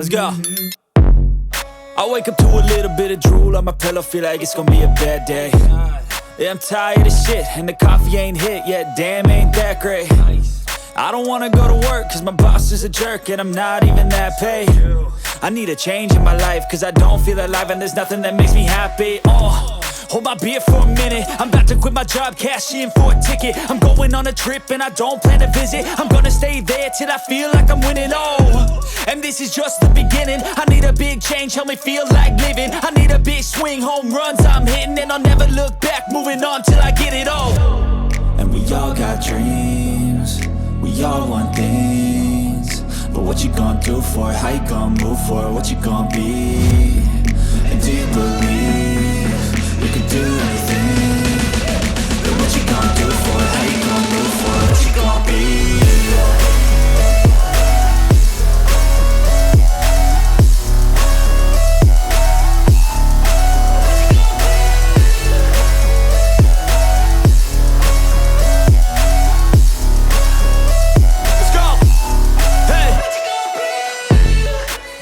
Let's go. I wake up to a little bit of drool on my pillow, feel like it's gonna be a bad day. Yeah, I'm tired of shit, and the coffee ain't hit yet, damn, ain't that great. I don't wanna go to work, cause my boss is a jerk, and I'm not even that paid. I need a change in my life, cause I don't feel alive, and there's nothing that makes me happy. Hold my beer for a minute, I'm about to quit my job, cash in for a ticket. I'm going on a trip and I don't plan to visit. I'm gonna stay there till I feel like I'm winning, and this is just the beginning. I need a big change, help me feel like living. I need a big swing, home runs I'm hitting, and I'll never look back, moving on till I get it all. And we all got dreams, we all want things, but what you gonna do for it? How you gonna move for it? What you gonna be? And do you believe you can do anything? But what you gonna do for it? How you gonna move for it? What you gonna be?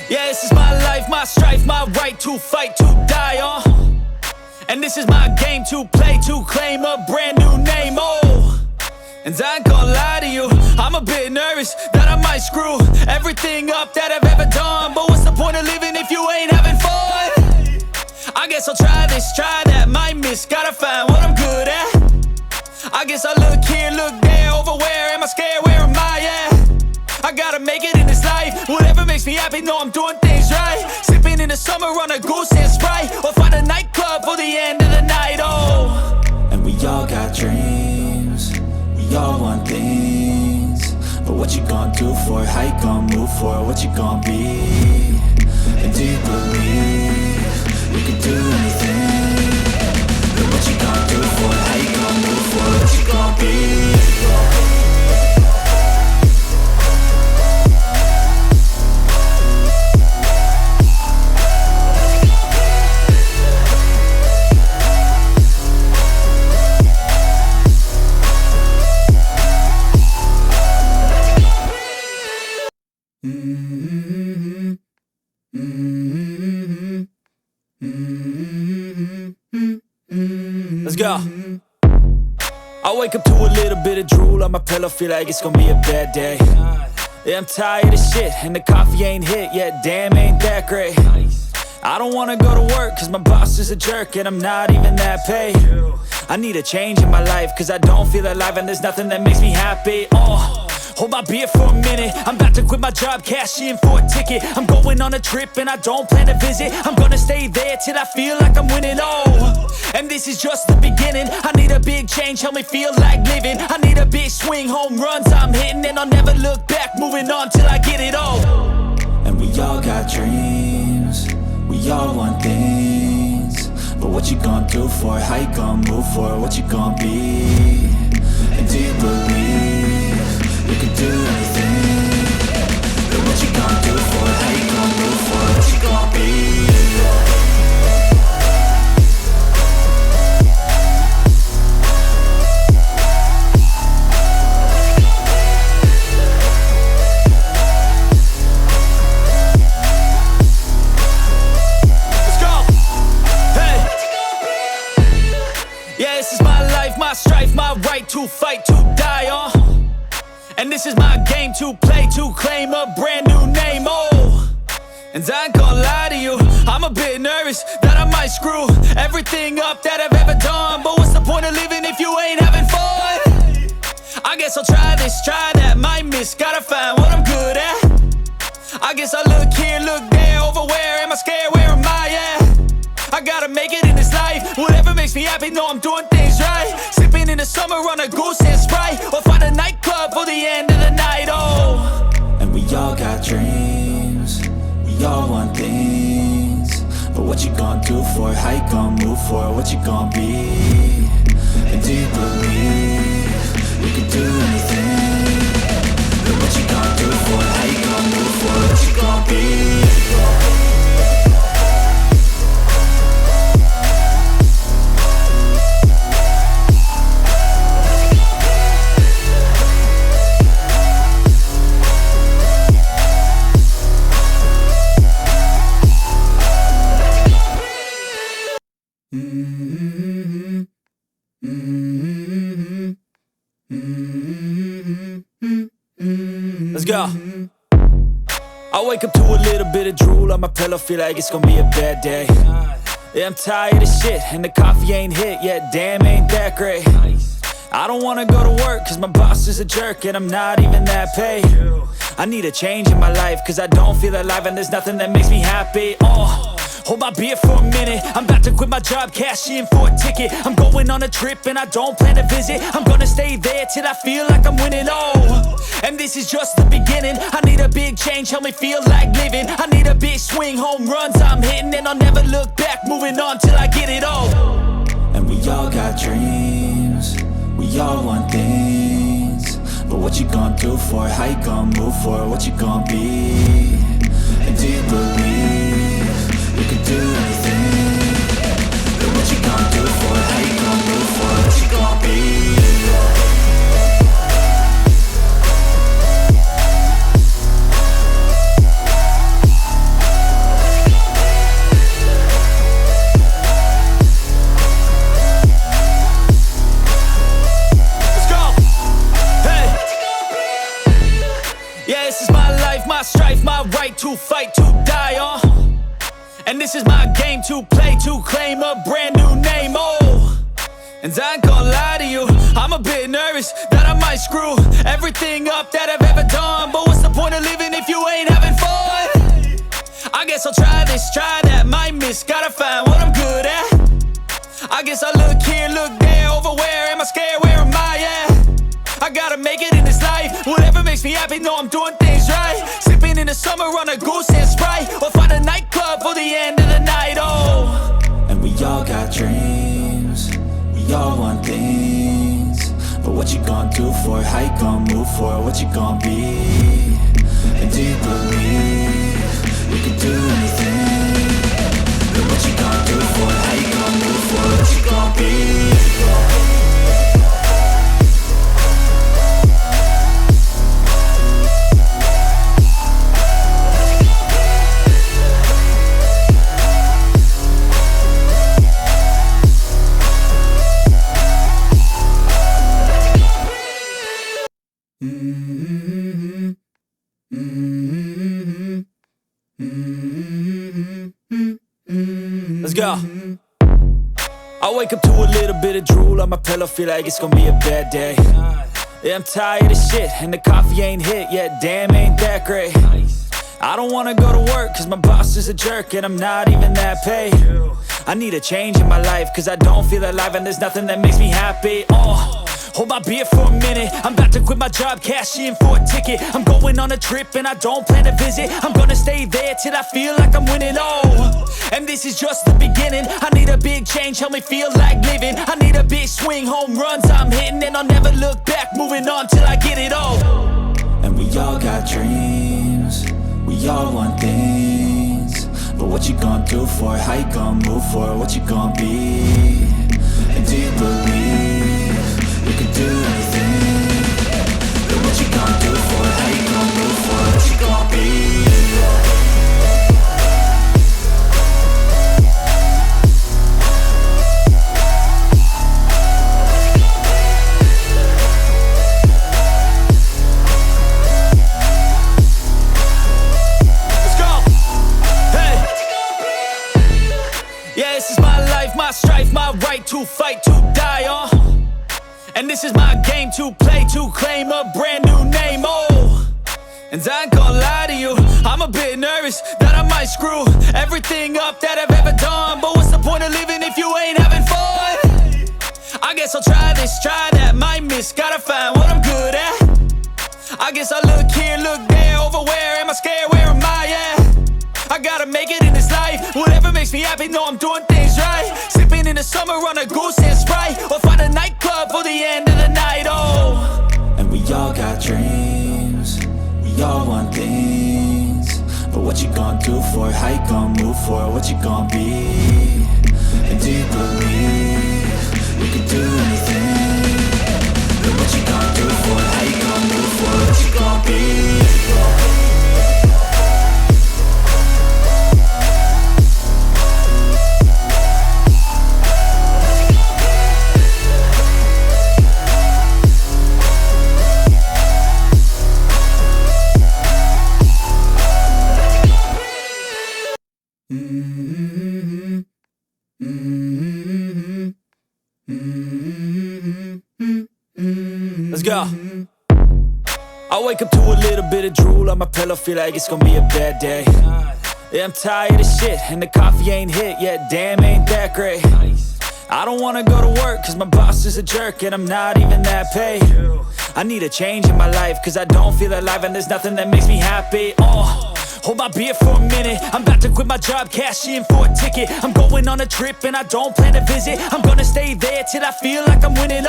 Yeah, this is my life, my strife, my right to fight, to die on. And this is my game to play, to claim a brand new name, And I ain't gonna lie to you, I'm a bit nervous that I might screw everything up that I've ever done. But what's the point of living if you ain't having fun? I guess I'll try this, try that, might miss, gotta find what I'm good at. I guess I look here, look there, over where am I scared, where am I at? I gotta make it in this life, whatever makes me happy, know I'm doing things right. Sipping in the summer on a goose and Sprite, or find a nightclub for the end of the night, And we all got dreams, we all want things, but what you gonna do for it? How you gonna move for it? What you gonna be? And do you believe you can do anything? But what you gonna do for it? How you gonna move for it? What you gonna be? Let's go. I wake up to a little bit of drool on my pillow, feel like it's gonna be a bad day. Yeah, I'm tired of shit, and the coffee ain't hit yet, damn, ain't that great. I don't wanna go to work, cause my boss is a jerk, and I'm not even that paid. I need a change in my life, cause I don't feel alive, and there's nothing that makes me happy. Hold my beer for a minute, I'm about to quit my job, cash in for a ticket. I'm going on a trip and I don't plan to visit. I'm gonna stay there till I feel like I'm winning, and this is just the beginning. I need a big change, help me feel like living. I need a big swing, home runs I'm hitting, and I'll never look back, moving on till I get it all. And we all got dreams, we all want things, but what you gonna do for it? How you gonna move for it? What you gonna be? And do you believe you can do anything? But what you gonna do for it? How you gonna move for it? What you gonna be? Let's go. Hey. Yeah, this is my life, my strife, my right to fight, to die on. And this is my game to play, to claim a brand new name, And I ain't gonna lie to you, I'm a bit nervous that I might screw everything up that I've ever done. But what's the point of living if you ain't having fun? I guess I'll try this, try that, might miss, gotta find what I'm good at. I guess I look here, look there, over where am I scared, where am I at? I gotta make it in this life, whatever makes me happy, know I'm doing things right. Sipping in the summer on a goose and Sprite, or find a nightclub for the end of the night, And we all got dreams, we all want things, but what you gonna do for it? How you gonna move for it? What you gonna be? And do you believe you can do anything? But what you gonna do for it? How you gonna move for it? What you gonna be? Let's go. I wake up to a little bit of drool on my pillow, feel like it's gonna be a bad day. Yeah, I'm tired of shit, and the coffee ain't hit yet, damn, ain't that great. I don't wanna go to work, cause my boss is a jerk, and I'm not even that paid. I need a change in my life, cause I don't feel alive, and there's nothing that makes me happy. Hold my beer for a minute, I'm about to quit my job, cash in for a ticket. I'm going on a trip and I don't plan to visit. I'm gonna stay there till I feel like I'm winning, and this is just the beginning. I need a big change, help me feel like living. I need a big swing, home runs I'm hitting, and I'll never look back, moving on till I get it all. And we all got dreams, we all want things, but what you gonna do for it? How you gonna move for it? What you gonna be? And do you believe you can do anything? But what you gonna do for it? How you gonna move for it? What you gonna be? Let's go! Hey! Yeah, this is my life, my strife, my right to fight, to die on. And this is my game to play, to claim a brand new name, And I ain't gonna lie to you, I'm a bit nervous that I might screw everything up that I've ever done. But what's the point of living if you ain't having fun? I guess I'll try this, try that, might miss, gotta find what I'm good at. I guess I look here, look there, over where am I scared, where am I at? I gotta make it in this life, whatever makes me happy, know I'm doing things right. Sipping in the summer on a goose and Sprite, or find a nightclub for the end of the night, And we all got dreams, we all want things, but what you gonna do for it? How you gonna move for it? What you gonna be? And do you believe you can do anything? But what you gonna do for it? How you gonna move for it? What you gonna be? Let's go. I wake up to a little bit of drool on my pillow, feel like it's gonna be a bad day. Yeah, I'm tired of shit, and the coffee ain't hit yet, damn, ain't that great. I don't wanna go to work, cause my boss is a jerk, and I'm not even that paid. I need a change in my life, cause I don't feel alive, and there's nothing that makes me happy. Hold my beer for a minute, I'm about to quit my job, cash in for a ticket. I'm going on a trip and I don't plan to visit. I'm gonna stay there till I feel like I'm winning, and this is just the beginning. I need a big change, help me feel like living. I need a big swing, home runs I'm hitting, and I'll never look back, moving on till I get it all. And we all got dreams, we all want things, but what you gonna do for it? How you gonna move for it? What you gonna be? And do you believe you can do anything? But what you gonna do for it? How you gonna move for it? What you gonna be? Let's go! Hey! Yeah, this is my life, my strife, my right to fight, to die on. And this is my game to play, to claim a brand new name, And I ain't gonna lie to you, I'm a bit nervous that I might screw everything up that I've ever done. But what's the point of living if you ain't having fun? I guess I'll try this, try that, might miss, gotta find what I'm good at. I guess I look here, look there, over where am I scared, where am I at? I gotta make it in this life, whatever makes me happy, know I'm doing things right. Sipping in the summer on a goose and Sprite, or find a nightclub for the end of the night, And we all got dreams, we all want things, but what you gonna do for it? How you gonna move for it? What you gonna be? And do you believe you can do anything? But what you gonna do for it? How you gonna move for it? What you gonna be? go. I wake up to a little bit of drool on my pillow, feel like it's gonna be a bad day. Yeah, I'm tired of shit, and the coffee ain't hit yet, damn, ain't that great. I don't wanna go to work, cause my boss is a jerk, and I'm not even that paid. I need a change in my life, cause I don't feel alive, and there's nothing that makes me happy. Hold my beer for a minute, I'm about to quit my job, cash in for a ticket. I'm going on a trip and I don't plan to visit. I'm gonna stay there till I feel like I'm winning,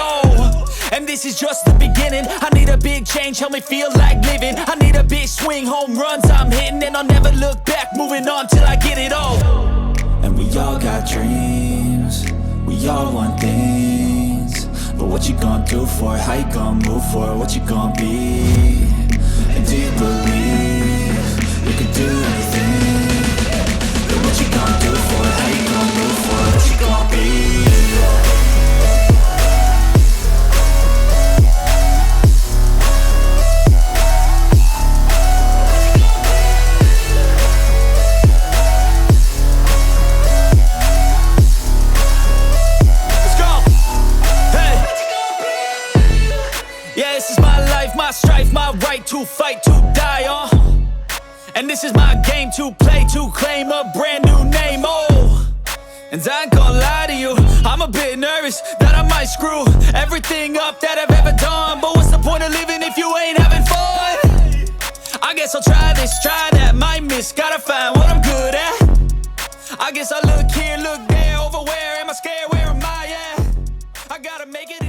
and this is just the beginning. I need a big change, help me feel like living. I need a big swing, home runs I'm hitting, and I'll never look back, moving on till I get it all. And we all got dreams, we all want things, but what you gonna do for it? How you gonna move for it? What you gonna be? And do you believe you can do anything? But what you gonna do for it? How you gonna move for it? What you gonna be? Let's go! Hey! Yeah, this is my life, my strife, my right to fight, to die, and this is my game to play, to claim a brand new name, and I ain't gonna lie to you, I'm a bit nervous that I might screw everything up that I've ever done. But what's the point of living if you ain't having fun? I guess I'll try this, try that, might miss, gotta find what I'm good at. I guess I look here, look there, over where am I scared, where am I at? I gotta make it